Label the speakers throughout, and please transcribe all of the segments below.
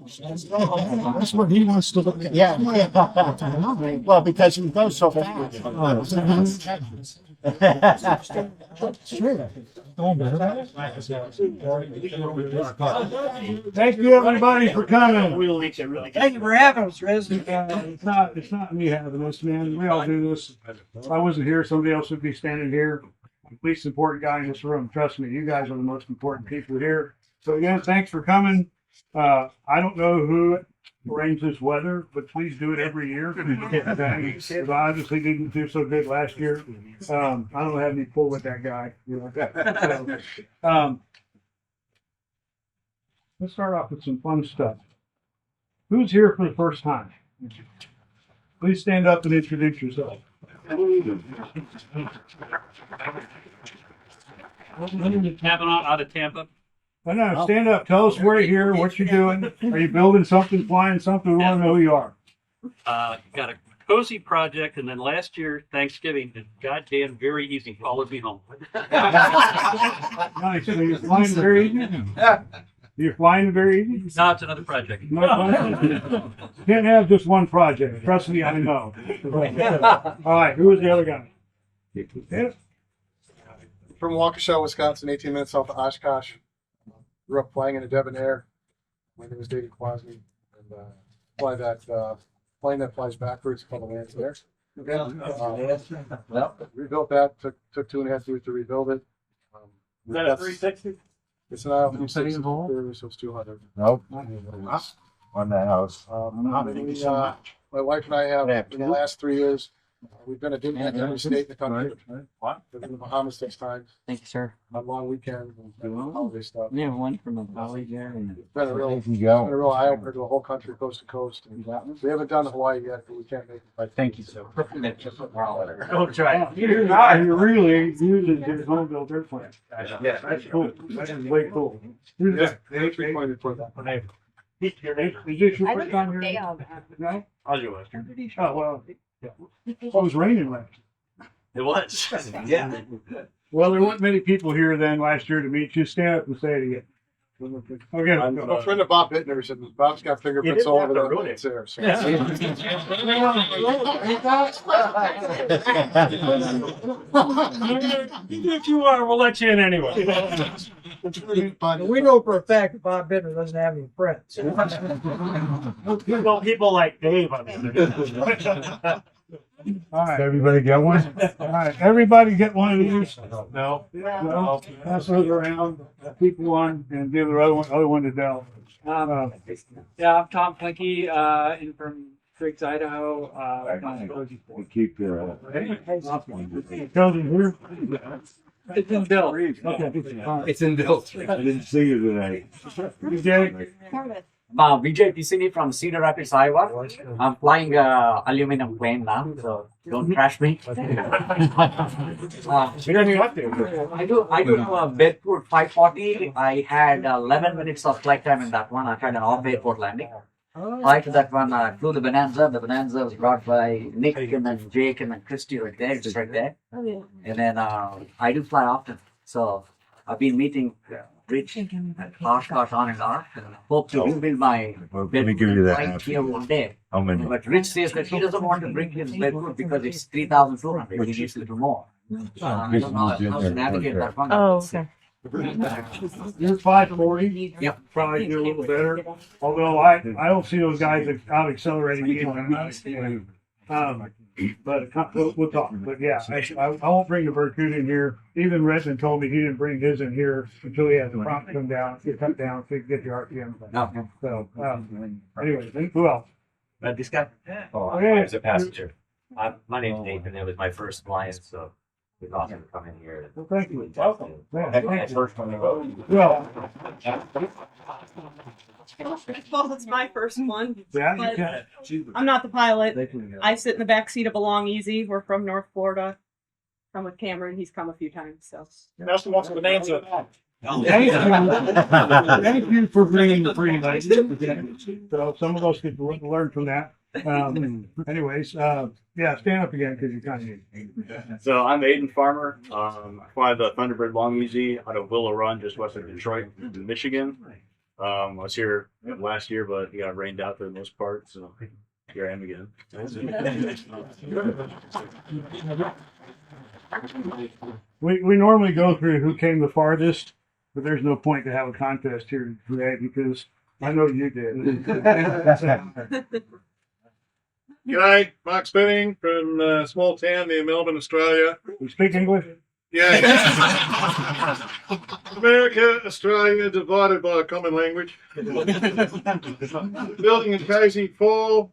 Speaker 1: That's what he wants to look at.
Speaker 2: Yeah. Well, because he goes so fast.
Speaker 1: Sure. Thank you, everybody, for coming.
Speaker 3: Thank you for having us, Riz.
Speaker 1: It's not me having this, man. We all do this. If I wasn't here, somebody else would be standing here. I'm the least important guy in this room. Trust me, you guys are the most important people here. So again, thanks for coming. I don't know who arranged this weather, but please do it every year. Because I obviously didn't do so good last year. I don't have any pull with that guy. You know? So, let's start off with some fun stuff. Who's here for the first time? Please stand up and introduce yourself.
Speaker 4: Kavanaugh out of Tampa.
Speaker 1: I know. Stand up. Tell us where you're here, what you're doing. Are you building something, flying something? We want to know who you are.
Speaker 4: Got a cozy project, and then last year, Thanksgiving, the goddamn very easy followed me home.
Speaker 1: Nice. So you're flying very easy? You're flying very easy?
Speaker 4: No, it's another project.
Speaker 1: Can't have just one project. Trust me, I know. All right. Who was the other guy? Yeah.
Speaker 5: From Waukesha, Wisconsin, 18 minutes south of Oshkosh. Grew up flying in a Debonair. My name is David Kwasny, and fly that plane that flies backwards called the Land's Air. Rebuilt that. Took 2.5 years to rebuild it.
Speaker 4: Is that a 360?
Speaker 5: It's an IL 360, so it's 200.
Speaker 2: Nope. On the house.
Speaker 5: My wife and I have, in the last 3 years, we've been a diplomat in every state in the country.
Speaker 4: What?
Speaker 5: Been in the Bahamas 6 times.
Speaker 3: Thank you, sir.
Speaker 5: On long weekends and holiday stuff.
Speaker 3: We have one from a college there.
Speaker 5: It's been a real,
Speaker 2: There you
Speaker 5: been
Speaker 2: go.
Speaker 5: a real eye opener to the whole country, coast to coast. We haven't done Hawaii yet, but we can't make it.
Speaker 3: But thank you, sir.
Speaker 4: Don't try.
Speaker 1: He really uses his home built airplane.
Speaker 4: Yeah.
Speaker 1: That's cool. That is way cool. Who's that?
Speaker 5: They actually pointed for that.
Speaker 1: Is this your first time here? No?
Speaker 4: How's your Western?
Speaker 1: Oh, well. It was raining last.
Speaker 4: It was. Yeah.
Speaker 1: Well, there weren't many people here then last year to meet you. Stand up and say it again. Okay.
Speaker 5: I'm a friend of Bob Bittner. He said Bob's got fingerprints all over the road. It's there. So.
Speaker 4: If you are, we'll let you in anyway.
Speaker 3: We know for a fact that Bob Bittner doesn't have any friends.
Speaker 4: Well, people like Dave on the
Speaker 1: All right.
Speaker 2: Everybody get one?
Speaker 1: All right. Everybody get one of these.
Speaker 4: No.
Speaker 1: No. Pass those around. Keep one and give the other one to Dell.
Speaker 6: Yeah, I'm Tom Plinky, in from Triggs, Idaho.
Speaker 2: Keep your.
Speaker 1: Cozy here.
Speaker 6: It's in Bill.
Speaker 1: Okay. All right.
Speaker 2: It's in built. I didn't see you today.
Speaker 1: DJ.
Speaker 7: Vijay Pisini from Cedar Rapids, Iowa. I'm flying aluminum plane now, so don't trash me.
Speaker 1: We don't even have to.
Speaker 7: I do have a Bedford 540. I had 11 minutes of flight time in that one. I had an off-airport landing. Prior to that one, I flew the Bonanza. The Bonanza was brought by Nick and then Jake and then Christy right there, just right there. And then I do fly often. So I've been meeting Rich and Oshkosh on and off. And I hope to rebuild my
Speaker 2: Well, let me give you that.
Speaker 7: right here one day.
Speaker 2: How many?
Speaker 7: But Rich says that he doesn't want to bring his bedroom because it's 3,200. He needs a little more. I don't know how to navigate that one.
Speaker 8: Oh, okay.
Speaker 1: You're 540.
Speaker 7: Yep.
Speaker 1: Probably do a little better. Although I don't see those guys out accelerating either. But we'll talk. But yeah, I won't bring the Berkut in here. Even Redmond told me he didn't bring his in here until he had the prompt come down, get cut down, so he could get the RPM.
Speaker 7: No.
Speaker 1: So anyway, who else?
Speaker 9: This guy? Oh,
Speaker 1: Okay.
Speaker 9: I was a passenger. My name's Nathan. It was my first flight, so it was awesome to come in here.
Speaker 1: Well, thank you. Welcome. Yeah,
Speaker 9: That's my
Speaker 1: thank you.
Speaker 9: first one to go.
Speaker 1: Well,
Speaker 8: Well, it's my first one.
Speaker 1: yeah,
Speaker 8: But
Speaker 1: you can.
Speaker 8: I'm not the pilot. I sit in the back seat of Belong Easy. We're from North Florida. Come with Cameron. He's come a few times. So
Speaker 4: That's the one from Bonanza.
Speaker 1: Thank you for bringing the free ladies. So some of us could learn from that. Anyways, yeah, stand up again because you kind of need.
Speaker 4: So I'm Aiden Farmer. I fly the Thunderbird Long Easy out of Willow Run, just west of Detroit, Michigan. I was here
Speaker 10: up last year, but he got rained out for the most part, so here I am again.
Speaker 1: We normally go through who came the farthest, but there's no point to have a contest here today because I know you did.
Speaker 11: G'day, Mark Spinning from a small town near Melbourne, Australia.
Speaker 1: You speak English?
Speaker 11: Yeah. America, Australia, divided by a common language. Building in Casey 4,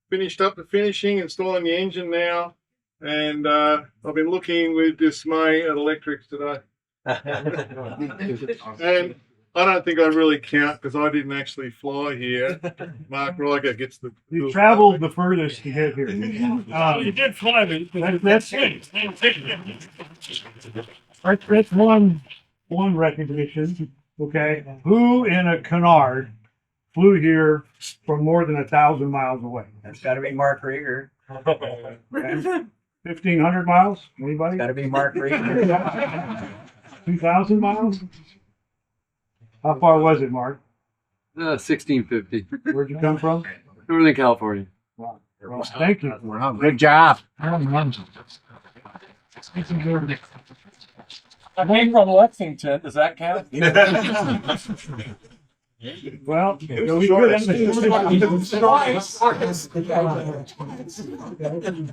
Speaker 11: finished up the finishing, installing the engine now, and I've been looking with dismay at electrics today. And I don't think I really count because I didn't actually fly here. Mark Riker gets the.
Speaker 1: You traveled the furthest to get here.
Speaker 11: You did fly me.
Speaker 1: That's one recognition. Okay, who in a canard flew here from more than 1,000 miles away?
Speaker 6: That's got to be Mark Rieger.
Speaker 1: 1,500 miles? Anybody?
Speaker 6: Got to be Mark Rieger.
Speaker 1: 2,000 miles? How far was it, Mark?
Speaker 12: 1650.
Speaker 1: Where'd you come from?
Speaker 12: Northern California.
Speaker 1: Well, thank you.
Speaker 2: Good job.
Speaker 6: I came from Lexington. Does that count?
Speaker 1: Well, we could end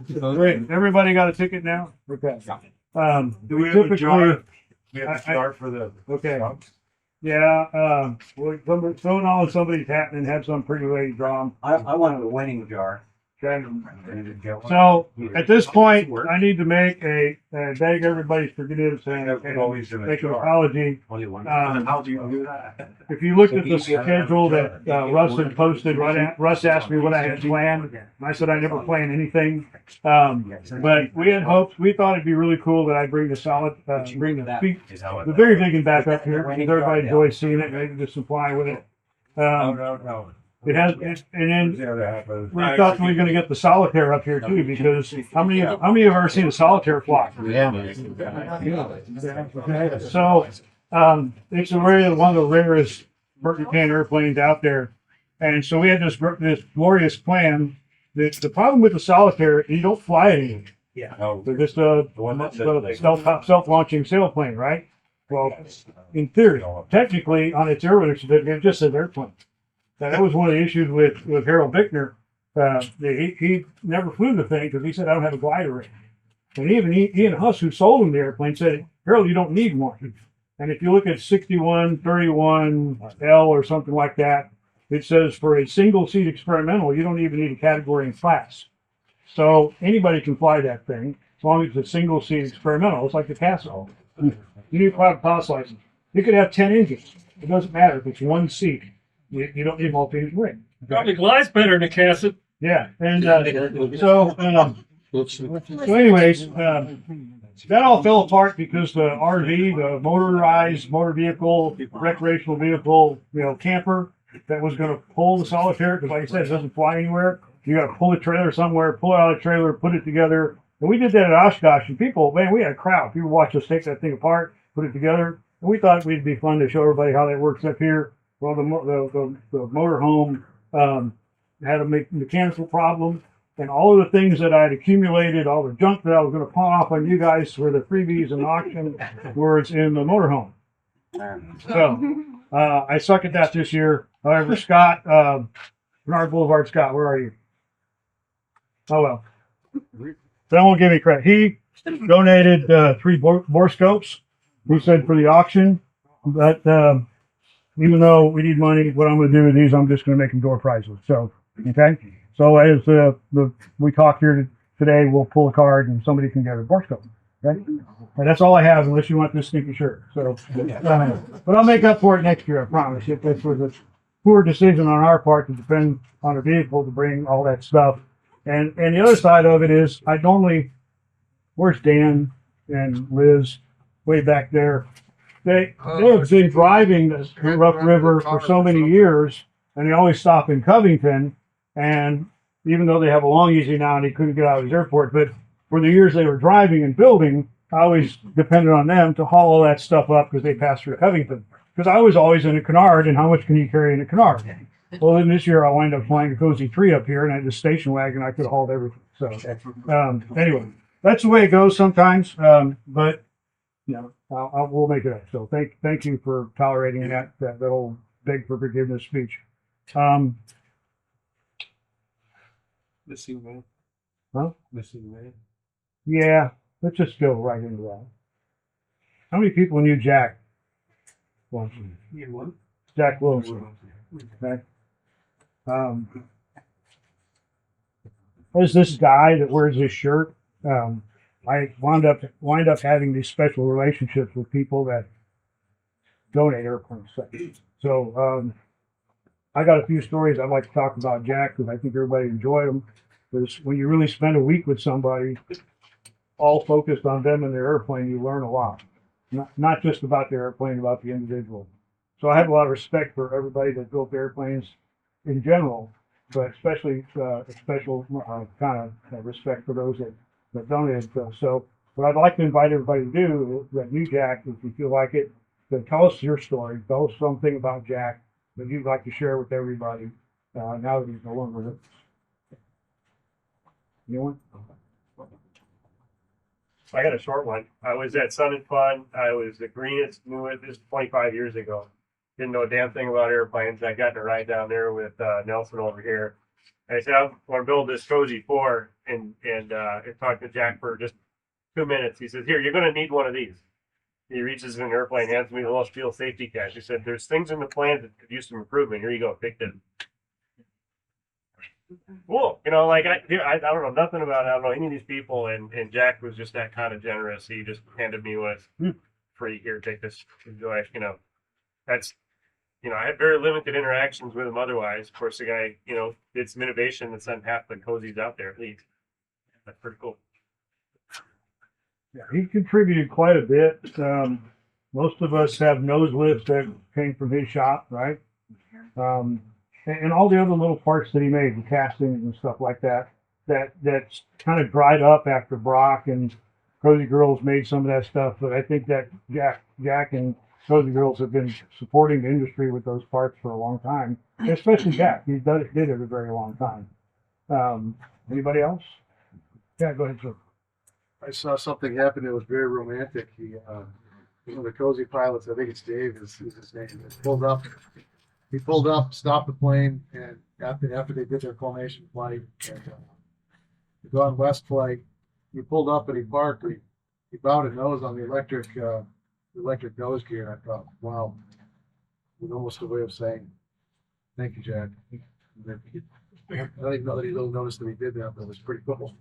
Speaker 1: the Great. Everybody got a ticket now? Okay.
Speaker 10: Do we have a jar? We have a jar for the.
Speaker 1: Okay. Yeah, well, throw it all in somebody's hat and have some pretty lady draw them.
Speaker 6: I wanted a winning jar.
Speaker 1: Okay. So at this point, I need to make beg everybody's forgiveness and make an apology.
Speaker 10: How do you do that?
Speaker 1: If you looked at the schedule that Russ had posted, Russ asked me what I had planned. And I said I never plan anything. But we had hoped, we thought it'd be really cool that I bring the very big and back up here. Because everybody enjoys seeing it. Maybe just supply with it.
Speaker 11: No.
Speaker 1: It has, and then we thought we were going to get the solitaire up here too, because how many have ever seen a solitaire fly?
Speaker 2: Yeah.
Speaker 1: Okay. So it's one of the rarest Mercantile airplanes out there, and so we had this glorious plan. The problem with the solitaire, you don't fly it anymore.
Speaker 6: Yeah.
Speaker 1: They're just a self-launching sailplane, right? Well, in theory, technically, on its airworthiness certificate, it just says airplane. Now, that was one of the issues with Harold Bickner. He never flew the thing because he said, I don't have a glider ring. And even Ian Huss, who sold him the airplane, said, Harold, you don't need one. And if you look at 6131L or something like that, it says for a single seat experimental, you don't even need a category and class. So anybody can fly that thing as long as it's a single seat experimental. It's like the Castle. You need a private pilot's license. You could have 10 engines. It doesn't matter if it's one seat. You don't need multi-engine ring.
Speaker 11: Probably glides better than a Cassett.
Speaker 1: Yeah, and so anyways, that all fell apart because the RV, the motorized motor vehicle, recreational vehicle, camper that was going to pull the solitaire, because like I said, it doesn't fly anywhere. You got to pull a trailer somewhere, pull it out of the trailer, put it together. And we did that at Oshkosh, and people, man, we had a crowd. People watched us take that thing apart, put it together, and we thought it'd be fun to show everybody how that works up here. Well, the motorhome had a mechanical problem, and all of the things that I'd accumulated, all the junk that I was going to pawn off on you guys for the freebies and auction, was in the motorhome. So I suck at that this year. However, Scott, Bernard Boulevard, Scott, where are you? Oh well, that won't give me credit. He donated 3 borescopes. He said for the auction, but even though we need money, what I'm going to do with these, I'm just going to make them door prizes. So, okay. So as we talk here today, we'll pull a card and somebody can get a borescope. Okay. And that's all I have, unless you want this stinky shirt. So, but I'll make up for it next year. I promise. If this was a poor decision on our part to depend on a vehicle to bring all that stuff, and the other side of it is, where's Dan and Liz way back there? They have been driving the Rough River for so many years, and they always stop in Covington. And even though they have a long easy now and he couldn't get out of his airport, but for the years they were driving and building, I always depended on them to haul all that stuff up because they passed through Covington. because I was always in a canard, and how much can you carry in a canard? Well, then this year I wind up flying a Cozy 3 up here, and I had the station wagon. I could have hauled everything. So anyway, that's the way it goes sometimes. But you know, we'll make it up. So thank you for tolerating that old beg for forgiveness speech.
Speaker 12: Missing man.
Speaker 1: Huh?
Speaker 12: Missing man.
Speaker 1: Yeah, let's just go right into that. How many people knew Jack? Well, Jack Wilson. Okay. There's this guy that wears this shirt. I wind up having these special relationships with people that donate airplanes. So I got a few stories I'd like to talk about Jack because I think everybody enjoyed them. Because when you really spend a week with somebody, all focused on them and their airplane, you learn a lot. Not just about the airplane, about the individual. So I have a lot of respect for everybody that built airplanes in general, but especially a special kind of respect for those that donated. So what I'd like to invite everybody to do that knew Jack, if you feel like it, to tell us your story. Tell us something about Jack that you'd like to share with everybody now that he's no longer with us. Anyone?
Speaker 13: I got a short one. I was at Sun and Fun. I was the greenest, newest. This is 25 years ago. Didn't know a damn thing about airplanes. I got in a ride down there with Nelson over here. I said, I want to build this Cozy 4 and talked to Jack for just 2 minutes. He says, here, you're going to need one of these. He reaches in an airplane, hands me the little steel safety catch. He said, there's things in the plans that could use some improvement. Here you go, take this. Cool. You know, like I don't know nothing about it. I don't know any of these people, and Jack was just that kind of generous. He just handed me with free, here, take this, enjoy. You know, that's, you know, I had very limited interactions with him otherwise. Of course, the guy, you know, did some innovation that sent half the Cozies out there at least. That's pretty cool.
Speaker 1: Yeah, he contributed quite a bit. Most of us have nose lifts that came from his shop, right? And all the other little parts that he made, the castings and stuff like that, that's kind of dried up after Brock and Cozy Girls made some of that stuff. But I think that Jack and Cozy Girls have been supporting the industry with those parts for a long time, especially Jack. He did it a very long time. Anybody else? Yeah, go ahead, sir.
Speaker 5: I saw something happen that was very romantic. One of the Cozy pilots, I think it's Dave, is his name. He pulled up, stopped the plane, and after they did their formation flight and the Gone West flight, he pulled up and he parked. He bowed his nose on the electric nose gear, and I thought, wow, it was almost a way of saying, thank you, Jack. I don't even know that he noticed that he did that, but it was pretty cool.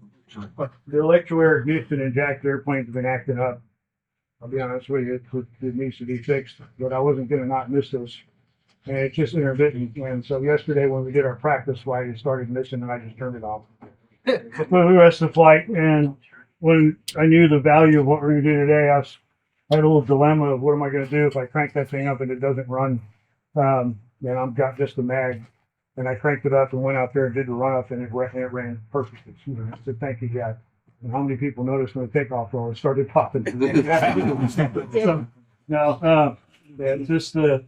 Speaker 1: The electro-air ignition in Jack's airplanes have been acting up. I'll be honest with you, it needs to be fixed, but I wasn't going to not miss this. And it's just intermittent. And so yesterday when we did our practice flight, it started missing and I just turned it off. But the rest of the flight, and when I knew the value of what we're going to do today, I had a little dilemma of what am I going to do if I crank that thing up and it doesn't run. And I've got just a mag. And I cranked it up and went out there and did the run up and it ran perfectly. I said, thank you, Jack. And how many people noticed when the takeoff roll started popping? So, no, it's just the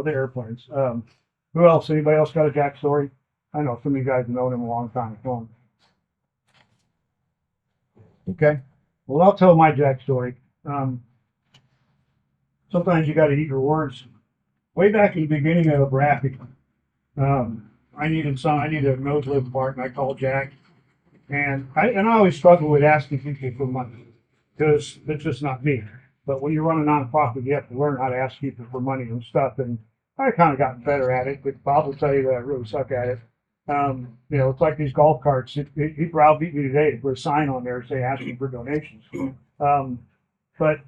Speaker 1: airplanes. Who else? Anybody else got a Jack story? I know some of you guys have known him a long time. Go on. Okay. Well, I'll tell my Jack story. Sometimes you got to eat your words. Way back in the beginning of Rapid, I needed a nose lift part, and I called Jack. And I always struggle with asking people for money because it's just not me. But when you run a nonprofit, you have to learn how to ask people for money and stuff. And I kind of gotten better at it, but Bob will tell you that I really suck at it. It's like these golf carts. He browbeat me today to put a sign on there say asking for donations. But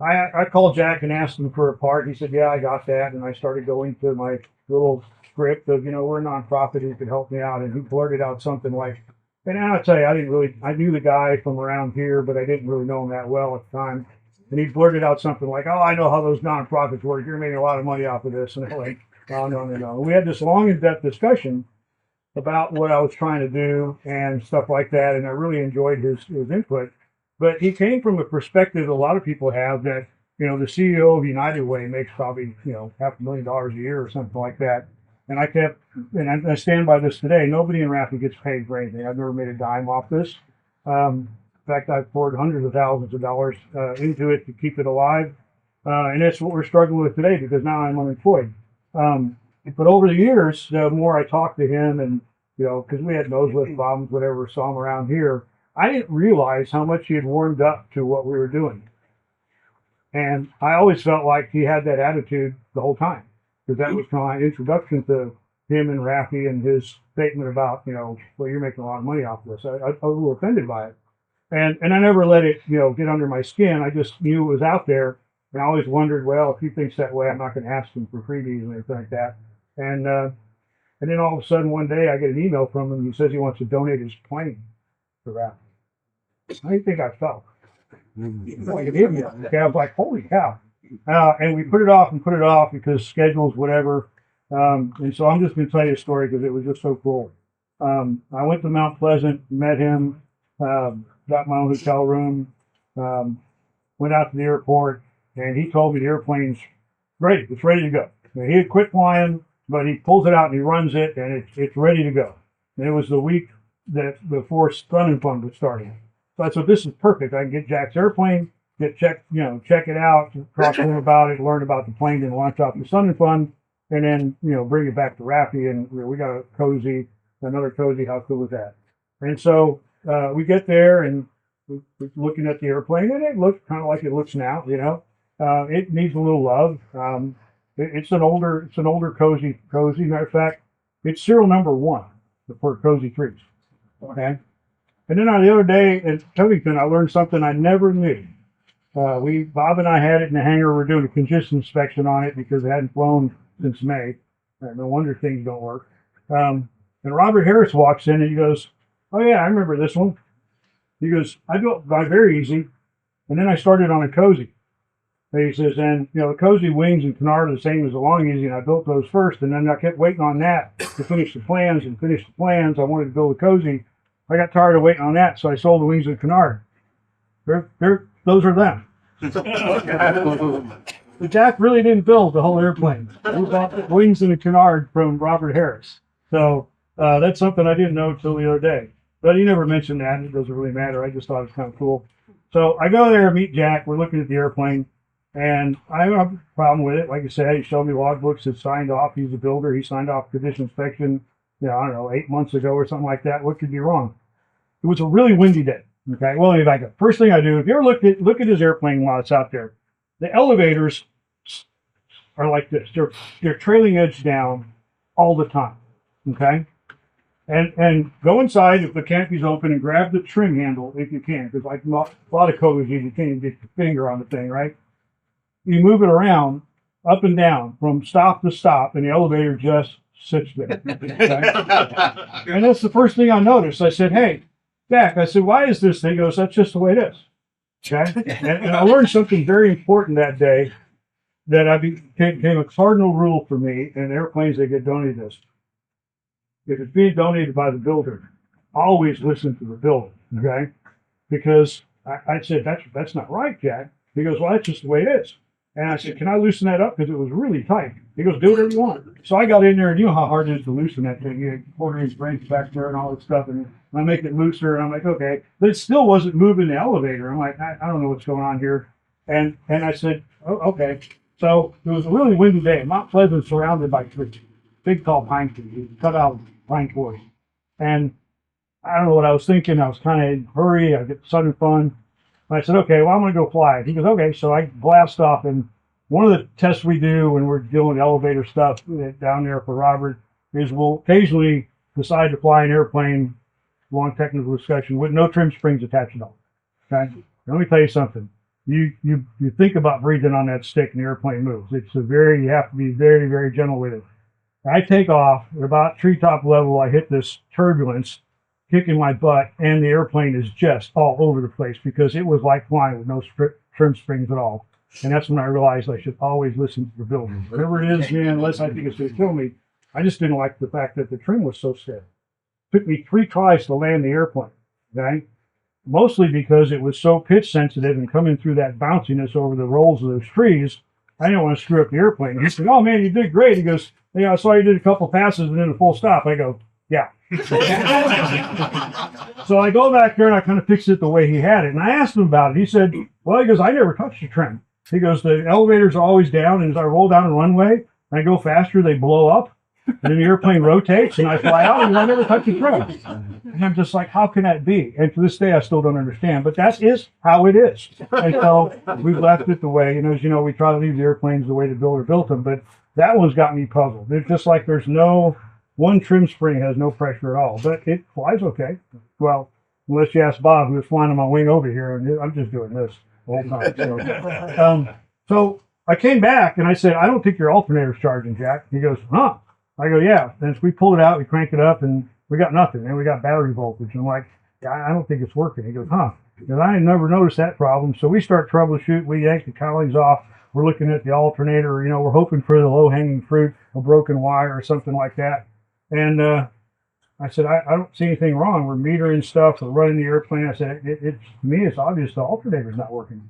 Speaker 1: I called Jack and asked him for a part. He said, yeah, I got that. And I started going to my little script of, we're a nonprofit who could help me out. And he blurted out something like, and I'll tell you, I knew the guy from around here, but I didn't really know him that well at the time. And he blurted out something like, oh, I know how those nonprofits work. You're making a lot of money off of this. And I'm like, oh, no. We had this long, in-depth discussion about what I was trying to do and stuff like that. And I really enjoyed his input. But he came from a perspective a lot of people have that, you know, the CEO of United Way makes probably, you know, $500,000 a year or something like that. And I kept, and I stand by this today. Nobody in Rafi gets paid for anything. I've never made a dime off this. In fact, I've poured hundreds of thousands of dollars into it to keep it alive. And that's what we're struggling with today because now I'm unemployed. But over the years, the more I talked to him and, you know, because we had nose lift problems, whatever, saw him around here, I didn't realize how much he had warmed up to what we were doing. And I always felt like he had that attitude the whole time because that was my introduction to him and Rafi and his statement about, you know, well, you're making a lot of money off this. I was a little offended by it. And I never let it, you know, get under my skin. I just knew it was out there. And I always wondered, well, if he thinks that way, I'm not going to ask him for freebies or anything like that. And then all of a sudden one day I get an email from him. He says he wants to donate his plane to Rafi. How do you think I felt? Like an idiot. Okay, I was like, holy cow. And we put it off because schedules, whatever. And so I'm just going to tell you a story because it was just so cool. I went to Mount Pleasant, met him, got my own hotel room, went out to the airport, and he told me the airplane's ready. It's ready to go. Now, he had quit flying, but he pulls it out and he runs it, and it's ready to go. And it was the week that before Sun and Fun was starting. So I said, this is perfect. I can get Jack's airplane, check it out, talk to him about it, learn about the plane, and launch off the Sun and Fun, and then, you know, bring it back to Rafi. And we got another cozy. How cool is that? And so we get there and we're looking at the airplane, and it looks kind of like it looks now, you know. It needs a little love. It's an older cozy. Matter of fact, it's serial number 1 for Cozy 3s. Okay. And then on the other day at Covington, I learned something I never knew. Bob and I had it in the hangar. We're doing a condition inspection on it because it hadn't flown since May. No wonder things don't work. And Robert Harris walks in and he goes, "Oh yeah, I remember this one." He goes, "I built my very easy, and then I started on a cozy." And he says, "And you know, the cozy wings and canard are the same as the long easy, and I built those first, and then I kept waiting on that to finish the plans. I wanted to build a cozy. I got tired of waiting on that, so I sold the wings and canard. Those are them." But Jack really didn't build the whole airplane. He bought the wings and the canard from Robert Harris. So that's something I didn't know until the other day. But he never mentioned that, and it doesn't really matter. I just thought it was kind of cool. So I go there and meet Jack. We're looking at the airplane, and I don't have a problem with it. Like I said, he showed me logbooks that signed off. He's a builder. He signed off condition inspection, you know, I don't know, 8 months ago or something like that. What could be wrong? It was a really windy day. Okay, well, let me back up. First thing I do, if you ever look at his airplane while it's out there, the elevators are like this. They're trailing edge down all the time. Okay, and go inside if the canopy's open and grab the trim handle if you can, because like a lot of cozies, you can't even get your finger on the thing, right? You move it around, up and down, from stop to stop, and the elevator just sits there. Okay? And that's the first thing I noticed. I said, "Hey, Jack," I said, "why is this thing?" He goes, "That's just the way it is." Okay. And I learned something very important that day that became a cardinal rule for me in airplanes that get donated this. If it's being donated by the builder, always listen to the builder. Okay. Because I said, that's not right, Jack. He goes, "Well, that's just the way it is." And I said, "Can I loosen that up?" Because it was really tight. He goes, "Do whatever you want." So I got in there, and you know how hard it is to loosen that thing. You had 4-inch brains back there and all that stuff. And I make it looser, and I'm like, okay. But it still wasn't moving the elevator. I'm like, I don't know what's going on here. And I said, "Oh, okay." So it was a really windy day. Mount Pleasant surrounded by trees, big tall pine trees, cut out pine forest. And I don't know what I was thinking. I was kind of in a hurry. I get Sun and Fun. And I said, "Okay, well, I'm going to go fly it." He goes, "Okay." So I blast off. And one of the tests we do when we're doing elevator stuff down there for Robert is we'll occasionally decide to fly an airplane, long technical discussion, with no trim springs attached at all. Okay? And let me tell you something. You think about breathing on that stick and the airplane moves. You have to be very, very gentle with it. I take off at about treetop level. I hit this turbulence, kicking my butt, and the airplane is just all over the place because it was like flying with no trim springs at all. And that's when I realized I should always listen to the builder. Whatever it is, man, unless I think it's going to kill me, I just didn't like the fact that the trim was so steady. It took me 3 tries to land the airplane. Okay? mostly because it was so pitch sensitive and coming through that bounciness over the rolls of those trees. I didn't want to screw up the airplane. He said, "Oh man, you did great." He goes, "Yeah, I saw you did a couple passes and then a full stop." I go, "Yeah." So I go back there and I kind of fixed it the way he had it. And I asked him about it. He said, "Well," he goes, "I never touched the trim." He goes, "The elevators are always down, and as I roll down the runway and I go faster, they blow up. And then the airplane rotates and I fly out and I never touch the trim." And I'm just like, how can that be? And to this day, I still don't understand. But that is how it is. And so we've left it the way, as you know, we try to leave the airplanes the way the builder built them. But that one's got me puzzled. It's just like there's no, one trim spring has no pressure at all. But it flies okay. Well, unless you ask Bob, who was flying on my wing over here, and I'm just doing this the whole time. So I came back and I said, "I don't think your alternator's charging, Jack." He goes, "Huh?" I go, "Yeah." And so we pulled it out, we cranked it up, and we got nothing. And we got battery voltage. And I'm like, "Yeah, I don't think it's working." He goes, "Huh?" Because I had never noticed that problem. So we start troubleshooting. We yank the cowlings off. We're looking at the alternator. We're hoping for the low-hanging fruit, a broken wire or something like that. And I said, I don't see anything wrong. We're metering stuff. We're running the airplane. I said, to me, it's obvious the alternator's not working.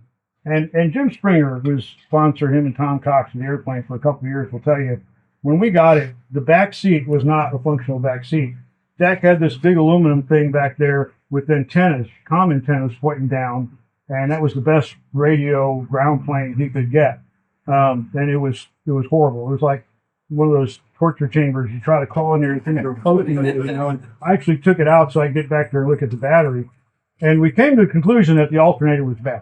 Speaker 1: And Jim Springer, who's sponsored him and Tom Cox in the airplane for a couple of years, will tell you, when we got it, the back seat was not a functional back seat. Jack had this big aluminum thing back there with antennas, comm antennas pointing down, and that was the best radio ground plane he could get. And it was horrible. It was like one of those torture chambers. You try to call in there and things are poking it, and I actually took it out so I could get back there and look at the battery. And we came to the conclusion that the alternator was bad.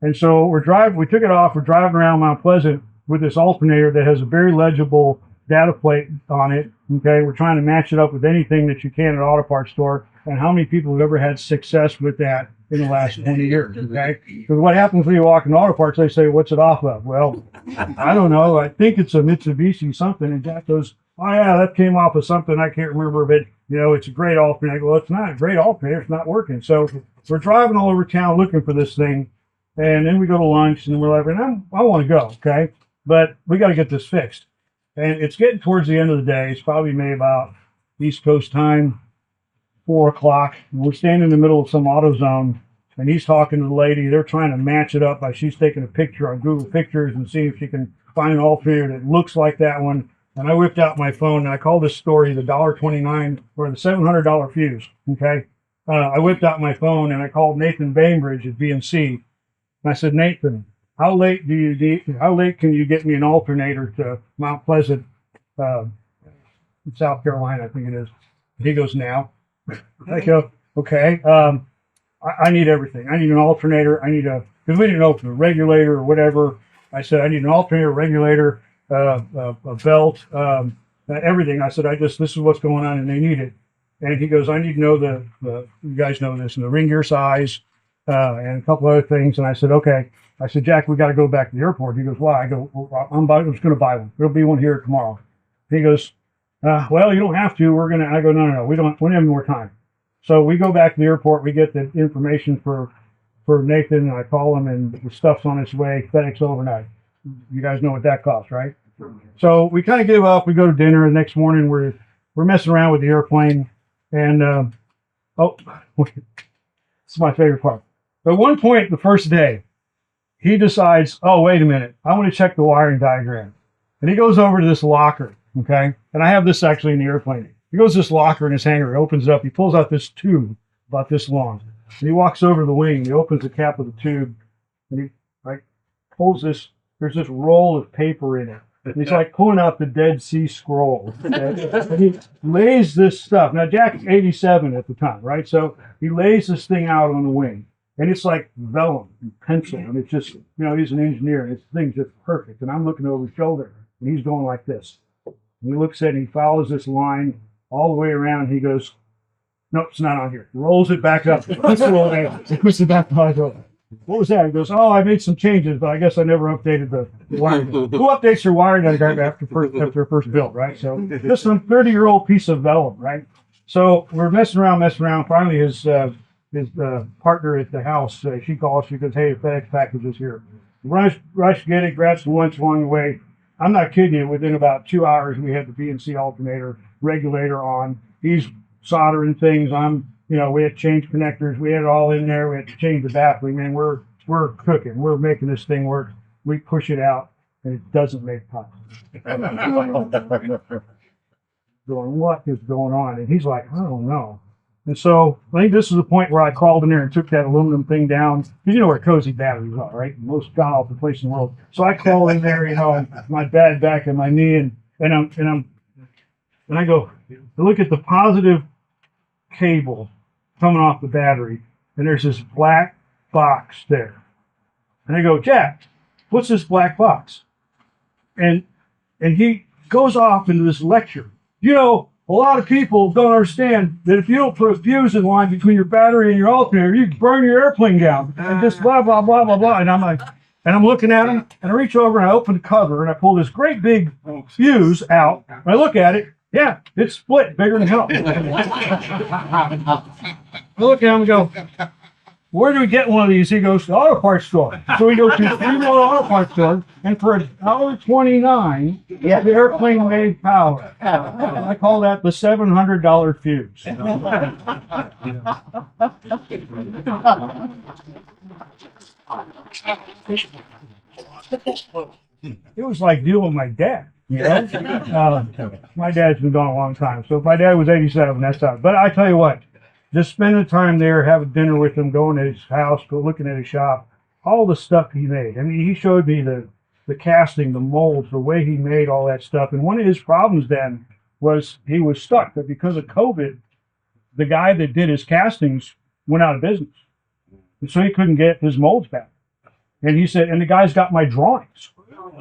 Speaker 1: And so we took it off, we're driving around Mount Pleasant with this alternator that has a very legible data plate on it. Okay, we're trying to match it up with anything that you can at an auto parts store. And how many people have ever had success with that in the last 20 years? Okay, because what happens when you walk in auto parts, they say, "What's it off of?" Well, I don't know. I think it's a Mitsubishi something. And Jack goes, "Oh yeah, that came off of something I can't remember, but it's a great alternator." I go, "Well, it's not a great alternator. It's not working." So we're driving all over town looking for this thing. And then we go to lunch and we're like, I want to go, okay? But we got to get this fixed. And it's getting towards the end of the day. It's probably maybe about East Coast time, 4 o'clock. And we're standing in the middle of some AutoZone, and he's talking to the lady. They're trying to match it up by she's taking a picture on Google Pictures and seeing if she can find an alternator that looks like that one. And I whipped out my phone, and I call this story the $1.29 or the $700 fuse, okay? I whipped out my phone, and I called Nathan Bainbridge at BNC. And I said, "Nathan, how late can you get me an alternator to Mount Pleasant, South Carolina, I think it is?" He goes, "Now." I go, "Okay. I need everything. I need an alternator. Because we didn't know if it was a regulator or whatever. I said, I need an alternator, regulator, a belt, everything." I said, this is what's going on and they need it." And he goes, "I need to know you guys know this, and the ring gear size, and a couple other things." And I said, "Okay." I said, "Jack, we got to go back to the airport." He goes, "Why?" I go, I'm just going to buy one. There'll be one here tomorrow." He goes, "Well, you don't have to. I go, no. We don't have any more time." So we go back to the airport. We get the information for Nathan, and I call him, and the stuff's on its way. FedEx overnight. You guys know what that costs, right? So we kind of give up. We go to dinner. The next morning, we're messing around with the airplane. And, this is my favorite part. At one point, the first day, he decides, "Oh, wait a minute. I want to check the wiring diagram." And he goes over to this locker, okay? And I have this actually in the airplane. He goes to this locker in his hangar. He opens it up. He pulls out this tube about this long. And he walks over to the wing. He opens the cap of the tube. And he pulls this. There's this roll of paper in it. And he's like pulling out the Dead Sea Scrolls. Okay? And he lays this stuff. Now, Jack's 87 at the time, right? So he lays this thing out on the wing. And it's like vellum and pencil. And it's just, he's an engineer. And this thing's just perfect. And I'm looking over his shoulder. And he's going like this. And he looks at it and he follows this line all the way around. He goes, "Nope, it's not on here." Rolls it back up. Puts it all there. He puts it back on. I go, "What was that?" He goes, "Oh, I made some changes, but I guess I never updated the wiring." Who updates their wiring diagram after their first build, right? So just some 30-year-old piece of vellum, right? So we're messing around. Finally, his partner at the house, she calls. She goes, "Hey, the FedEx package is here." Rush, get it, grab some lunch along the way. I'm not kidding you. Within about 2 hours, we had the BNC alternator regulator on. He's soldering things. I'm you know, we had to change connectors. We had it all in there. We had to change the baffling. Man, we're cooking. We're making this thing work. We push it out, and it doesn't make pop. Going, what is going on? And he's like, I don't know. And so I think this is the point where I crawled in there and took that aluminum thing down. You know where cozy batteries are, right? Most god awful place in the world. So I crawl in there, you know, my bad back and my knee, and I go, I look at the positive cable coming off the battery, and there's this black box there. And I go, Jack, what's this black box? And he goes off into this lecture. You know, a lot of people don't understand that if you don't put a fuse in line between your battery and your alternator, you can burn your airplane down. And just blah, blah, blah, blah, blah. And I'm like, and I'm looking at him, and I reach over and I open the cover, and I pull this great big fuse out. And I look at it. Yeah, it's split bigger than hell. I look at him and go, where do we get one of these? He goes to the auto parts store. So we go to the auto parts store, and for $1.29, the airplane made power. I call that the $700 fuse. It was like dealing with my dad. You know? My dad's been gone a long time. So if my dad was 87, that's how. But I tell you what, just spending time there, having dinner with him, going to his house, looking at his shop, all the stuff he made. I mean, he showed me the casting, the molds, the way he made all that stuff. And one of his problems then was he was stuck. But because of COVID, the guy that did his castings went out of business. And so he couldn't get his molds back. And he said, and the guy's got my drawings.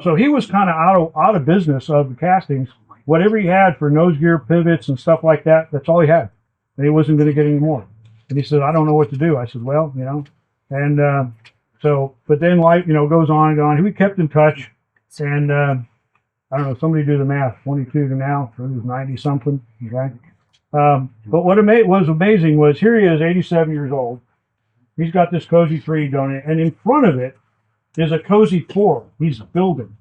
Speaker 1: So he was kind of out of business of the castings. Whatever he had for nose gear pivots and stuff like that, that's all he had. And he wasn't going to get any more. And he said, I don't know what to do. I said, well, you know. And so, but then life, you know, goes on and on. We kept in touch. And I don't know, somebody do the math, 22 to now. So he was 90 something, right? But what was amazing was here he is, 87 years old. He's got this Cozy 3 going, and in front of it is a Cozy 4 he's building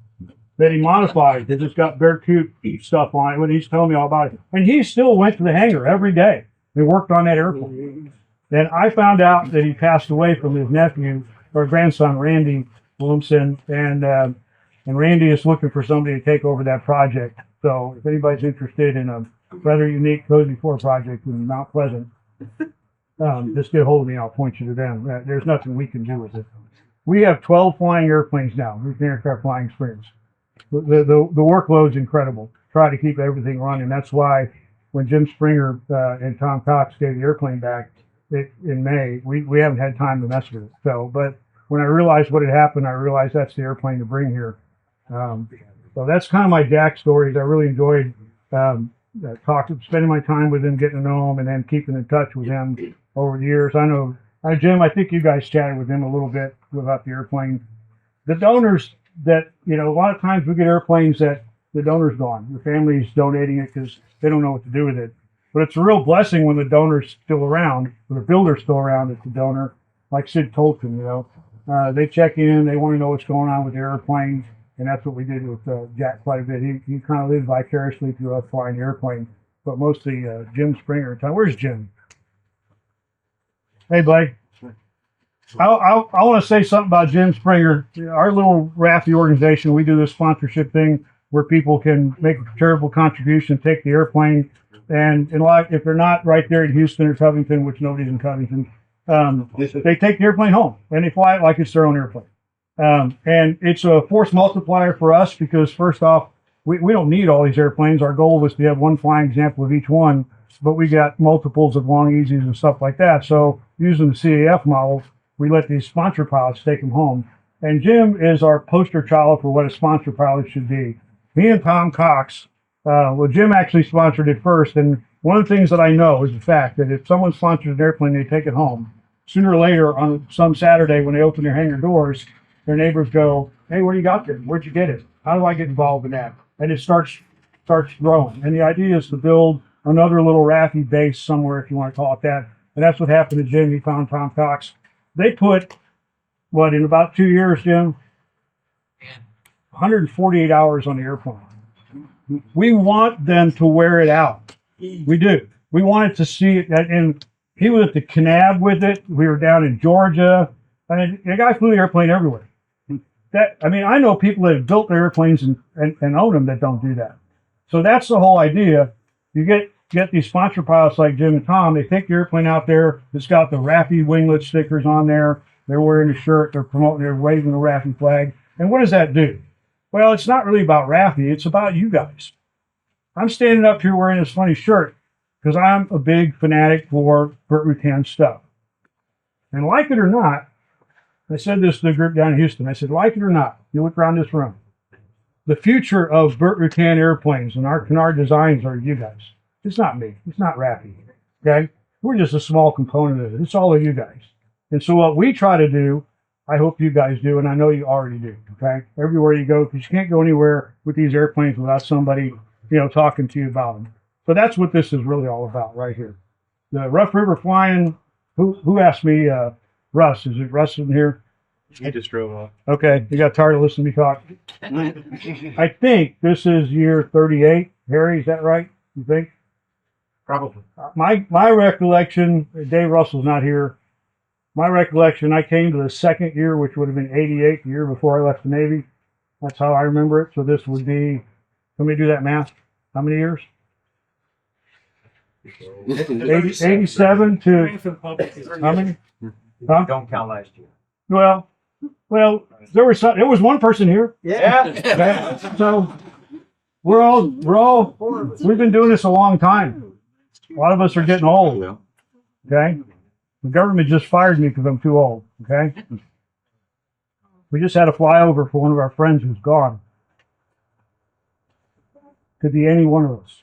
Speaker 1: that he modified. That just got Bearcoot stuff on it when he's telling me all about it. And he still went to the hangar every day. He worked on that airplane. And I found out that he passed away from his nephew or grandson, Randy Williamson. And Randy is looking for somebody to take over that project. So if anybody's interested in a rather unique Cozy 4 project in Mount Pleasant, just get a hold of me. I'll point you to them. There's nothing we can do with it. We have 12 flying airplanes now, routine aircraft flying springs. The workload's incredible. Try to keep everything running. That's why when Jim Springer and Tom Cox gave the airplane back in May, we haven't had time to mess with it. So, but when I realized what had happened, I realized that's the airplane to bring here. So that's kind of my Jack stories. I really enjoyed spending my time with him, getting to know him, and then keeping in touch with him over the years. I know, Jim, I think you guys chatted with him a little bit about the airplane. The donors that, you know, a lot of times we get airplanes that the donor's gone. The family's donating it because they don't know what to do with it. But it's a real blessing when the donor's still around, or the builder's still around as the donor, like Sid Tolkien, you know. They check in, they want to know what's going on with the airplane, and that's what we did with Jack quite a bit. He kind of lived vicariously through us flying the airplane, but mostly Jim Springer. Where's Jim? Hey, Blake. I want to say something about Jim Springer. Our little RAFI organization, we do this sponsorship thing where people can make a charitable contribution, take the airplane, and like if they're not right there in Houston or Covington, which nobody's in Covington, they take the airplane home and they fly it like it's their own airplane. And it's a force multiplier for us because first off, we don't need all these airplanes. Our goal was to have one flying example of each one, but we got multiples of long easies and stuff like that. So using the CAF model, we let these sponsor pilots take them home. And Jim is our poster child for what a sponsor pilot should be. Me and Tom Cox, Jim actually sponsored it first. And one of the things that I know is the fact that if someone sponsors an airplane, they take it home. Sooner or later, on some Saturday when they open their hangar doors, their neighbors go, hey, what do you got there? Where'd you get it? How do I get involved in that? And it starts growing. And the idea is to build another little RAFI base somewhere, if you want to call it that. And that's what happened to Jim. He found Tom Cox. They put, in about 2 years, Jim, 148 hours on the airplane. We want them to wear it out. We do. We want it to see it. And he was at the Canab with it. We were down in Georgia. And the guy flew the airplane everywhere. I know people that have built their airplanes and own them that don't do that. So that's the whole idea. You get these sponsor pilots like Jim and Tom. They take the airplane out there. It's got the Raffy winglet stickers on there. They're wearing a shirt. They're promoting. They're waving the Raffy flag. And what does that do? Well, it's not really about Raffy. It's about you guys. I'm standing up here wearing this funny shirt because I'm a big fanatic for Burt Rutan stuff. And like it or not, I said this to the group down in Houston. I said, like it or not, you look around this room. The future of Burt Rutan airplanes and our Canard designs are you guys. It's not me. It's not Raffy. Okay? We're just a small component of it. It's all of you guys. And so what we try to do, I hope you guys do, and I know you already do. Okay? Everywhere you go, because you can't go anywhere with these airplanes without somebody, talking to you about them. So that's what this is really all about right here. The Rough River Flying, who asked me, Russ, is it Russ in here?
Speaker 10: He just drove off.
Speaker 1: Okay, you got tired of listening to me talk. I think this is year 38. Harry, is that right? You think?
Speaker 2: Probably.
Speaker 1: My recollection, Dave Russell's not here. My recollection, I came to the second year, which would have been 88, the year before I left the Navy. That's how I remember it. So this would be, let me do that math. How many years? 87 to, how many? Huh?
Speaker 9: Don't count last year.
Speaker 1: Well, there was one person here.
Speaker 3: Yeah.
Speaker 1: Okay? So we've been doing this a long time. A lot of us are getting old. Okay? The government just fired me because I'm too old. Okay? We just had a flyover for one of our friends who's gone. Could be any one of us.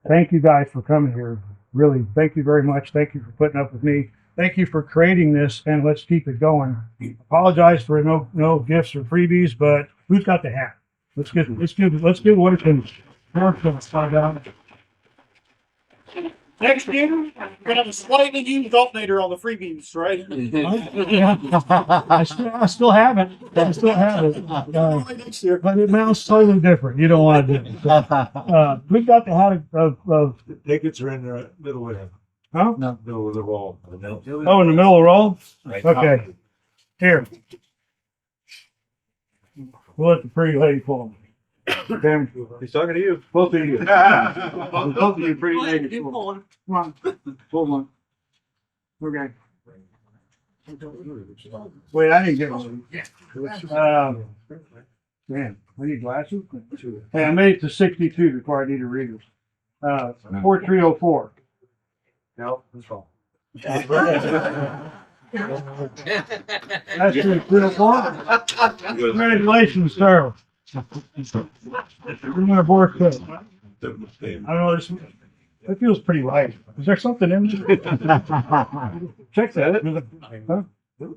Speaker 1: Thank you guys for coming here. Really, thank you very much. Thank you for putting up with me. Thank you for creating this, and let's keep it going. Apologize for no gifts or freebies, but who's got the hat? Let's give what it can.
Speaker 2: Next year, we're gonna have a slightly used alternator on the freebies, right?
Speaker 1: I still have it. Next year, but it mounts totally different. You don't want to do it. We've got the hat of
Speaker 10: Tickets are in the middle of
Speaker 1: huh?
Speaker 10: the middle of the roll.
Speaker 1: Oh, in the middle of the roll? Okay. Here. We'll let the pretty lady pull them. Okay.
Speaker 10: He's talking to you.
Speaker 1: Both of you. Both of you pretty ladies. Come on. Pull one. Okay. Wait, I didn't get one. Man, I need glasses. Hey, I made it to 62 before I need a reader. 4304.
Speaker 10: No, that's wrong.
Speaker 1: That's 304. Congratulations, sir. We're my board coat. I don't know, that feels pretty light. Is there something in there? Check that. Huh? All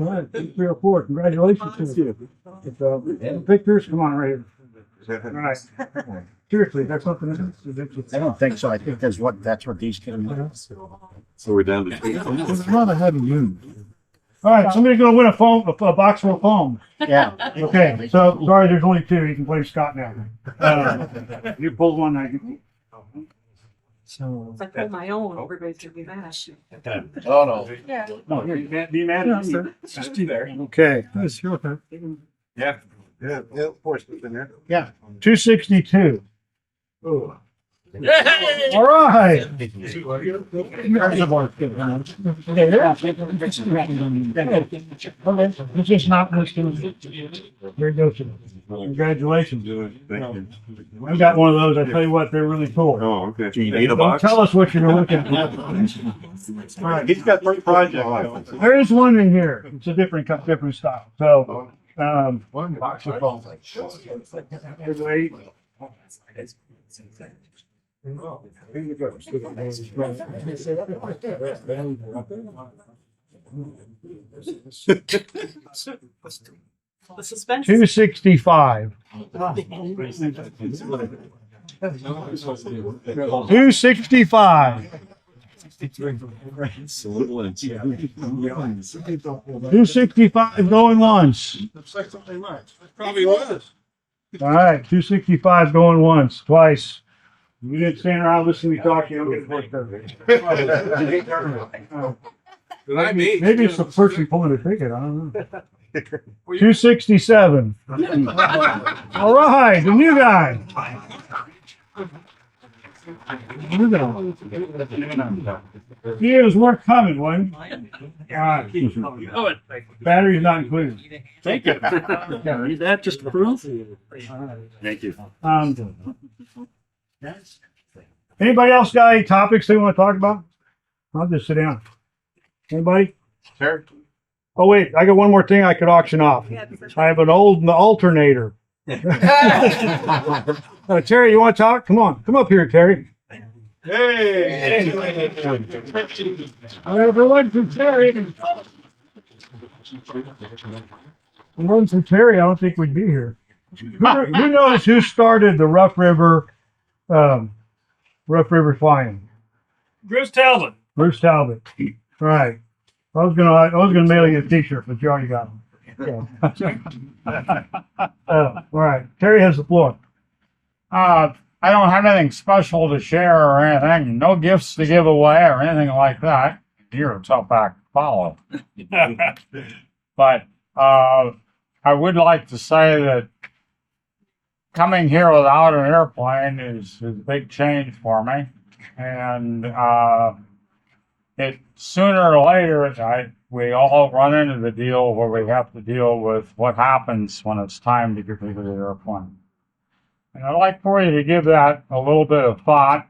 Speaker 1: right, 304. Congratulations. Pictures, come on, right here. All right. Seriously, there's something in it.
Speaker 2: I don't think so. I think that's what these came in.
Speaker 10: So we're down to
Speaker 2: It's rather heavy moon.
Speaker 1: All right, somebody's gonna win a box full of foam.
Speaker 2: Yeah.
Speaker 1: Okay, so sorry, there's only two. You can blame Scott now. You pulled one.
Speaker 8: So if I pull my own, everybody's gonna be mad.
Speaker 2: Oh, no.
Speaker 8: Yeah.
Speaker 1: No, you can't be mad at me.
Speaker 10: Just be there.
Speaker 1: Okay.
Speaker 10: Yeah. Yeah, of course, it's in there.
Speaker 1: Yeah. 262. All right. Okay. It's just not listed. Very good. Congratulations.
Speaker 10: Thank you.
Speaker 1: I've got one of those. I tell you what, they're really cool.
Speaker 10: Oh, okay. Do you need a
Speaker 1: Don't
Speaker 10: box?
Speaker 1: tell us what you're looking at.
Speaker 10: All right, he's got three projects.
Speaker 1: There is one in here. It's a different style. So,
Speaker 2: One box of both.
Speaker 1: here's 8.
Speaker 8: The suspense.
Speaker 1: 265. 265. 265 going once.
Speaker 11: Probably was.
Speaker 1: All right, 265 going once, twice. You didn't stand around listening to me talk, you don't get worked up. Maybe it's the person pulling the ticket, I don't know. 267. All right, the new guy. He was worth coming, wasn't he? Battery's not included.
Speaker 4: Thank you. Need that just to prove?
Speaker 10: Thank you.
Speaker 1: Anybody else got any topics they want to talk about? I'll just sit down. Anybody?
Speaker 11: Sure.
Speaker 1: Oh wait, I got one more thing I could auction off. I have an old alternator. Terry, you want to talk? Come on, come up here, Terry.
Speaker 11: Hey.
Speaker 1: Everyone from Terry. If it wasn't for Terry, I don't think we'd be here. Who knows who started the Rough River flying?
Speaker 13: Bruce Talbot.
Speaker 1: Bruce Talbot. Right. I was gonna mail you a T-shirt, but you already got them. All right. Terry has the floor.
Speaker 14: I don't have anything special to share or anything. No gifts to give away or anything like that. You're a tough act to follow. But I would like to say that coming here without an airplane is a big change for me. And sooner or later, we all run into the deal where we have to deal with what happens when it's time to get into the airplane. And I'd like for you to give that a little bit of thought.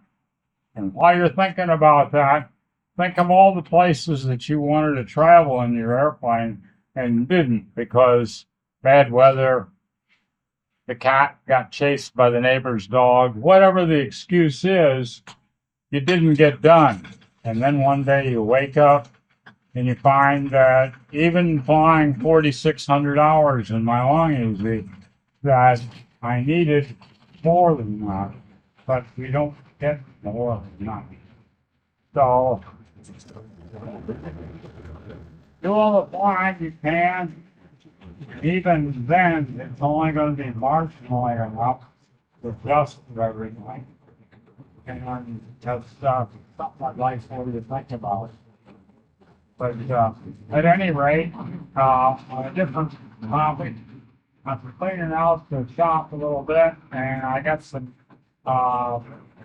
Speaker 14: And while you're thinking about that, think of all the places that you wanted to travel in your airplane and didn't because bad weather, the cat got chased by the neighbor's dog, whatever the excuse is, you didn't get done. And then one day you wake up and you find that even flying 4,600 hours in my long easy, that I needed more than that, but we don't get more than that. So, do all the flying you can. Even then, it's only going to be marginally enough to adjust everything. And that's something I'd like for you to think about. But at any rate, on a different topic, I'm cleaning out the shop a little bit, and I got some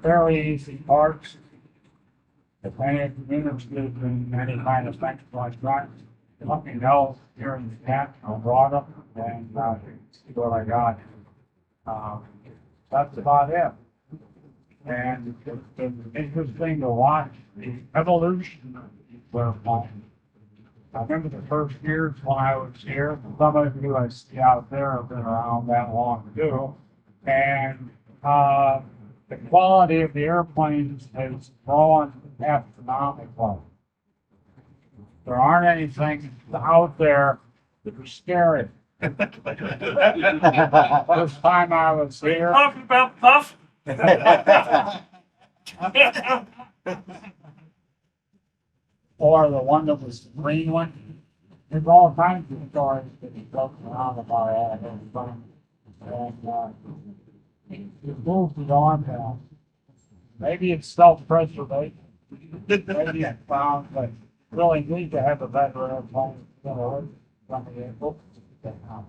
Speaker 14: fairly easy parts. If any of you interested in any kind of things like that, let me know here in the chat. I'll draw them and see what I got. That's about it. And it's been interesting to watch the evolution of airplanes. I remember the first years when I was here, some of you I see out there have been around that long too. And the quality of the airplanes has grown astronomically. There aren't anything out there that are scary. First time I was here.
Speaker 13: Talking about Puff?
Speaker 14: Or the one that was the green one. There's all kinds of stories that he goes around about that and it moves it on now. Maybe it's self-preservation. Maybe it's found that really need to have a better airplane than some of the books that now.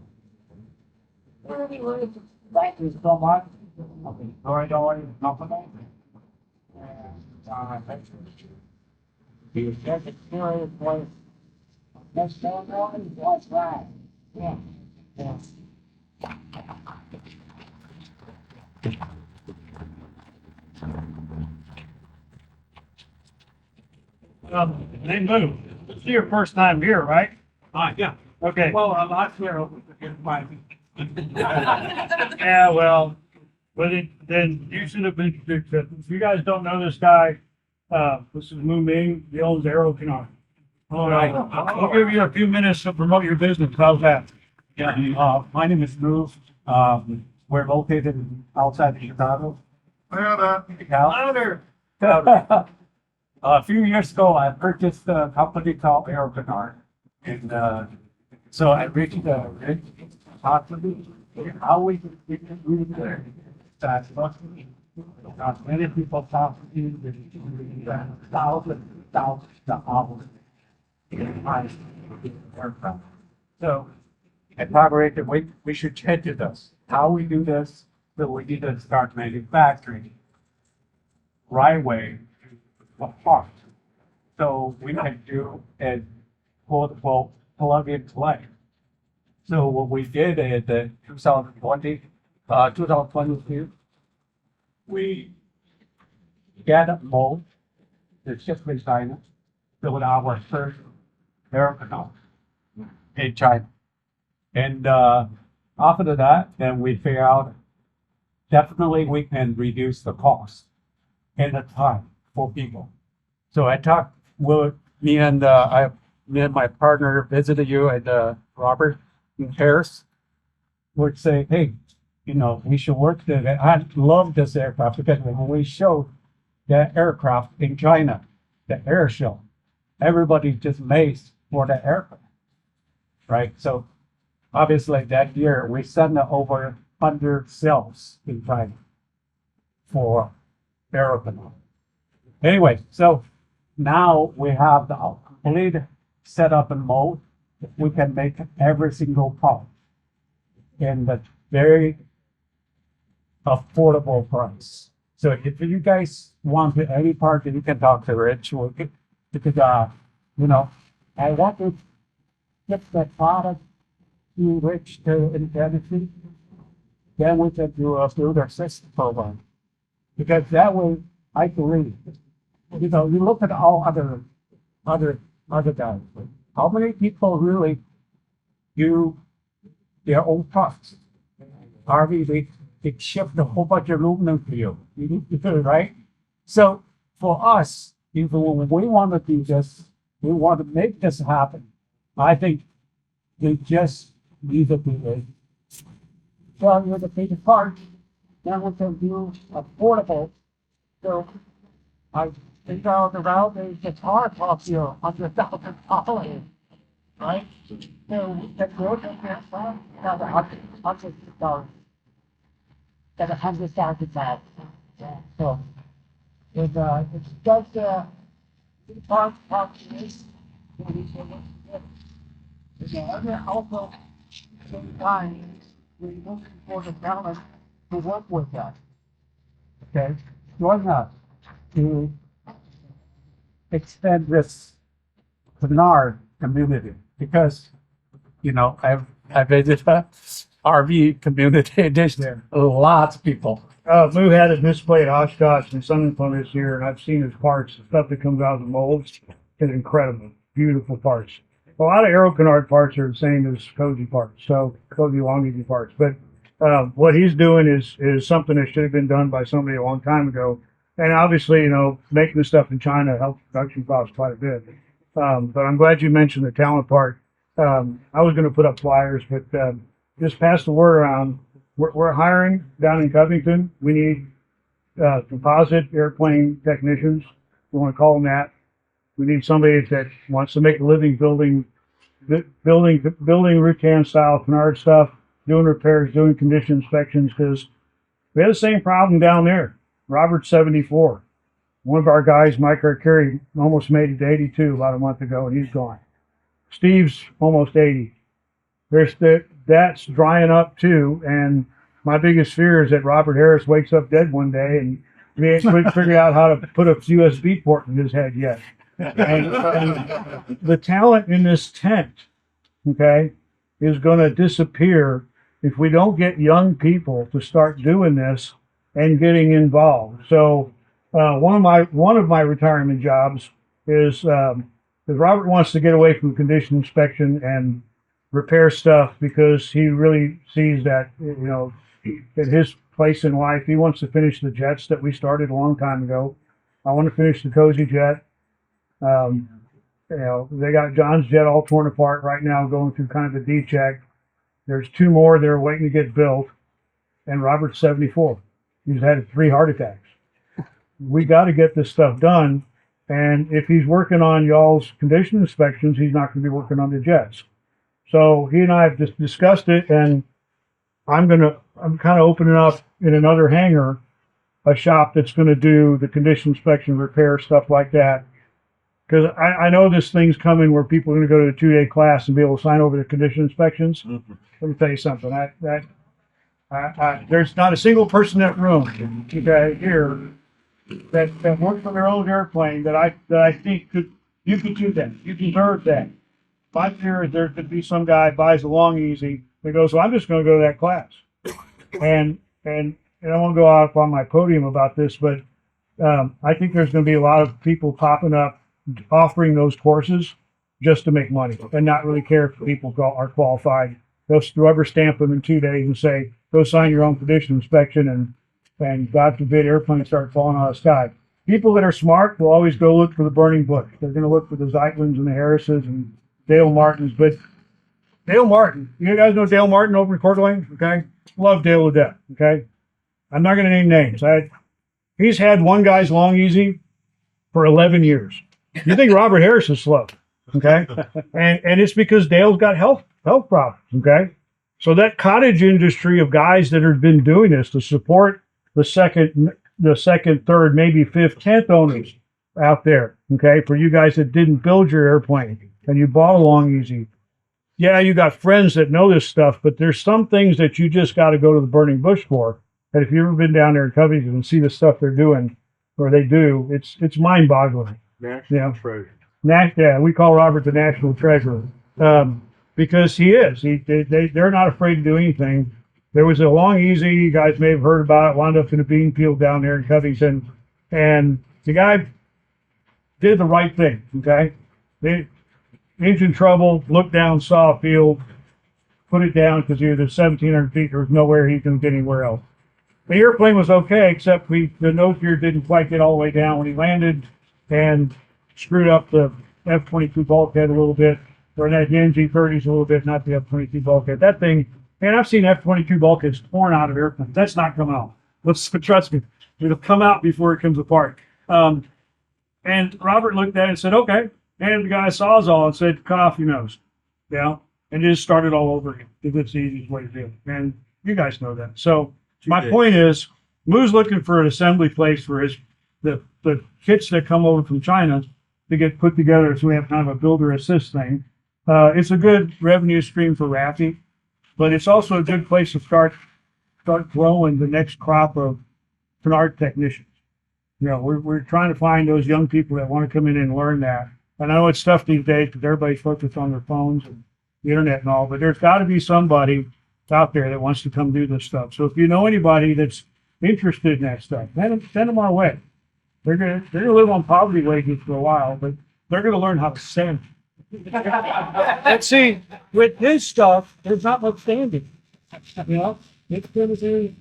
Speaker 14: Thank you so much. I've enjoyed all your company. And thank you. You take it seriously. Next time, what's that? Yeah. Yeah.
Speaker 1: They moved. It's your first time here, right?
Speaker 2: Yeah.
Speaker 1: Okay.
Speaker 2: Well, last year,
Speaker 1: Yeah, well, then you should have been introduced. If you guys don't know this guy, this is Mu Ming. He owns Aero Canard. All right. I'll give you a few minutes to promote your business. How's that?
Speaker 15: Yeah. My name is Mu. We're located outside of Chicago.
Speaker 2: Louder.
Speaker 15: A few years ago, I purchased a company called Aero Canard. And so I reached the possibly how we can that Many people talk to you thousands of hours in my aircraft. So, at Target, we should change this. How we do this, so we need to start manufacturing right way apart. So we can do a quote plug and play. So what we did in 2022, we get a mold, the ship in China, build our first aircraft in China. And after that, then we figure out definitely we can reduce the cost and the time for people. So I talked with me and my partner visited you and Robert in Paris. Would say, hey, we should work together. I love this aircraft because when we showed that aircraft in China, the air show, everybody just amazed for the aircraft, right? So obviously that year we sent over 100 cells in China for aeroplane. Anyway, so now we have the complete setup and mode. We can make every single part in the very affordable price. So if you guys want any part, you can talk to Rich. Because I want to get that product to Rich to infinity. Then we can do a builder system program. Because that way, I believe, you look at all other guys. How many people really do their own parts? RV, they ship a whole bunch of aluminum to you, right? So for us, even when we want to do this, we want to make this happen. I think we just need to do it. Well, you're the big part. Then we can do affordable. So I think out around the guitar costs you $100,000, right? So the growth of your phone has $100,000. That's $100,000. So it's just part is and also same time we're looking for the talent to work with us. Okay, join us to extend this Bernard community because I visited RV community. There's lots of people.
Speaker 1: Moo had a display at Oshkosh and Sun and Fun this year, and I've seen his parts. The stuff that comes out of the molds is incredible. Beautiful parts. A lot of Aero Canard parts are the same as Cozy parts, so Cozy Longevity parts. But what he's doing is something that should have been done by somebody a long time ago. And obviously, making the stuff in China helps production costs quite a bit. But I'm glad you mentioned the talent part. I was going to put up flyers, but just pass the word around. We're hiring down in Covington. We need composite airplane technicians. We want to call them that. We need somebody that wants to make a living building Rutan style Canard stuff, doing repairs, doing condition inspections, because we had the same problem down there. Robert's 74. One of our guys, Mike Arcuri, almost made it to 82 about a month ago, and he's gone. Steve's almost 80. That's drying up too, and my biggest fear is that Robert Harris wakes up dead one day and we ain't figured out how to put a USB port in his head yet. And the talent in this tent, okay, is going to disappear if we don't get young people to start doing this and getting involved. So one of my retirement jobs is Robert wants to get away from condition inspection and repair stuff because he really sees that at his place in life he wants to finish the jets that we started a long time ago. I want to finish the Cozy jet. They got John's jet all torn apart right now, going through kind of a D check. There's 2 more that are waiting to get built, and Robert's 74. He's had 3 heart attacks. We got to get this stuff done, and if he's working on y'all's condition inspections, he's not going to be working on the jets. So he and I have just discussed it, and I'm kind of opening up in another hangar a shop that's going to do the condition inspection, repair, stuff like that. Because I know this thing's coming where people are going to go to the 2-day class and be able to sign over the condition inspections. Let me tell you something. There's not a single person in that room, okay, here that works on their own airplane that I think you could do that. You deserve that. My fear is there could be some guy buys a long easy that goes, well, I'm just going to go to that class. And I won't go out on my podium about this, but I think there's going to be a lot of people popping up offering those courses just to make money and not really care if people are qualified. They'll rubber stamp them in 2 days and say, go sign your own condition inspection and God forbid airplanes start falling out of the sky. People that are smart will always go look for the burning bush. They're going to look for the Zeitlins and the Harrises and Dale Martins. But Dale Martin, you guys know Dale Martin over in Coeur d'Alene? Okay. Love Dale to death. Okay. I'm not going to name names. He's had one guy's long easy for 11 years. You think Robert Harris is slow. Okay. And it's because Dale's got health problems. Okay. So that cottage industry of guys that have been doing this to support the second, third, maybe fifth, 10th owners out there. Okay. For you guys that didn't build your airplane and you bought a long easy. Yeah, you got friends that know this stuff, but there's some things that you just got to go to the burning bush for. And if you've ever been down there in Covington and see the stuff they're doing, or they do, it's mind-boggling.
Speaker 10: National treasure.
Speaker 1: Yeah, we call Robert the national treasurer because he is. They're not afraid to do anything. There was a long easy, you guys may have heard about it, wound up in a bean field down there in Covington, and the guy did the right thing. Okay, engine trouble, looked down, saw a field, put it down because he was at 1,700 feet. There was nowhere he could get anywhere else. The airplane was okay, except the nose gear didn't quite get all the way down when he landed and screwed up the F-22 bulkhead a little bit, or that NG-30s a little bit, not the F-22 bulkhead. That thing, man, I've seen F-22 bulkheads torn out of airplanes. That's not coming off. Trust me, it'll come out before it comes apart. And Robert looked at it and said, okay. And the guy Sawzall and said, cut off your nose. Yeah. And just started all over again. It's the easiest way to do it. And you guys know that. So my point is, Moo's looking for an assembly place for the kits that come over from China to get put together. So we have kind of a builder assist thing. It's a good revenue stream for Rafi, but it's also a good place to start growing the next crop of canard technicians. You know, we're trying to find those young people that want to come in and learn that. And I know it's tough these days because everybody's focused on their phones and the internet and all, but there's got to be somebody out there that wants to come do this stuff. So if you know anybody that's interested in that stuff, send them our way. They're gonna live on poverty wages for a while, but they're gonna learn how to sand. And see, with his stuff, there's not much sanding. You know, it's gonna be.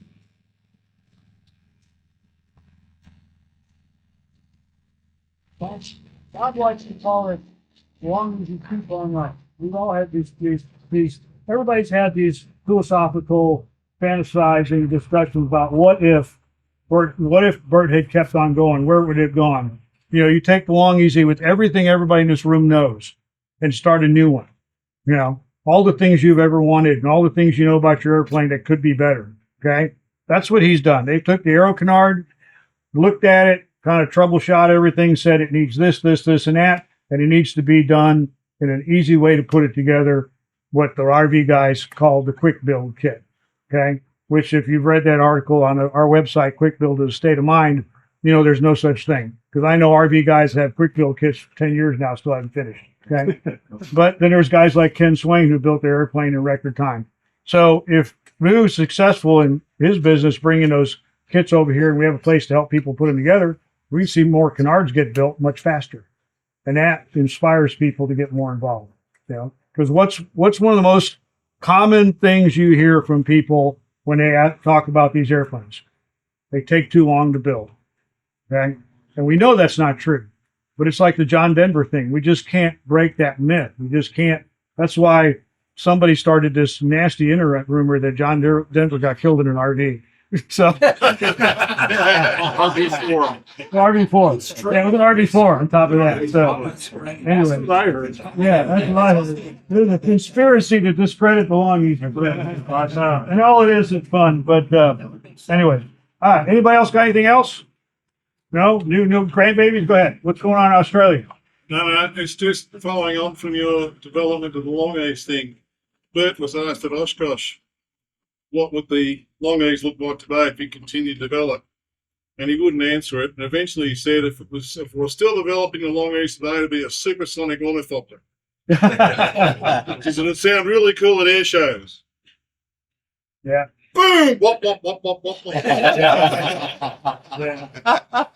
Speaker 1: God likes to call it long as you keep on life. We've all had these, everybody's had these philosophical, fantasizing discussions about what if Bert had kept on going, where would it have gone? You know, you take the long easy with everything everybody in this room knows and start a new one. You know, all the things you've ever wanted and all the things you know about your airplane that could be better. Okay. That's what he's done. They took the aero canard, looked at it, kind of troubleshot everything, said it needs this, and that, and it needs to be done in an easy way to put it together, what the RV guys call the quick build kit. Okay. Which if you've read that article on our website, Quick Build is a State of Mind, you know, there's no such thing. Because I know RV guys have quick build kits for 10 years now, still haven't finished. Okay. But then there's guys like Ken Swain who built their airplane in record time. So if Moo's successful in his business bringing those kits over here and we have a place to help people put them together, we can see more canards get built much faster. And that inspires people to get more involved. You know, because what's one of the most common things you hear from people when they talk about these airplanes? They take too long to build. Okay. And we know that's not true, but it's like the John Denver thing. We just can't break that myth. We just can't. That's why somebody started this nasty internet rumor that John Denver got killed in an RV. So RV4. RV4. Yeah, with an RV4 on top of that. So anyway, yeah, that's what I heard. There's a conspiracy to discredit the long easy. And all it is fun. But anyway, Anybody else got anything else? No? New grandbabies? Go ahead. What's going on in Australia?
Speaker 11: No, it's just following on from your development of the long age thing. Bert was asked at Oshkosh, what would the long age look like today if it continued to develop? And he wouldn't answer it. And eventually he said if we're still developing the long age today, it'd be a supersonic ornithopter. Because it'd sound really cool at air shows.
Speaker 1: Yeah.
Speaker 11: Boom! Wop, wop, wop, wop, wop, wop.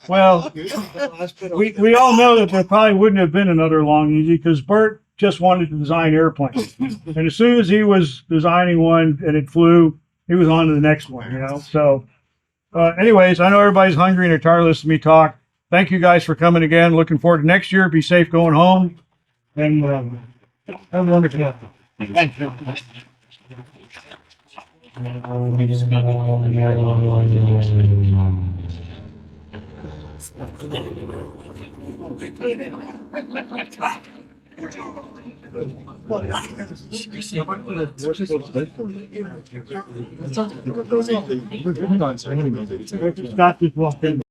Speaker 1: Well, we all know that there probably wouldn't have been another Long Easy because Bert just wanted to design airplanes. And as soon as he was designing one and it flew, he was on to the next one, you know? So, anyways, I know everybody's hungry and they're tired of listening to me talk. Thank you guys for coming again. Looking forward to next year. Be safe going home. And have a wonderful day. Thank you. Scott just walked in.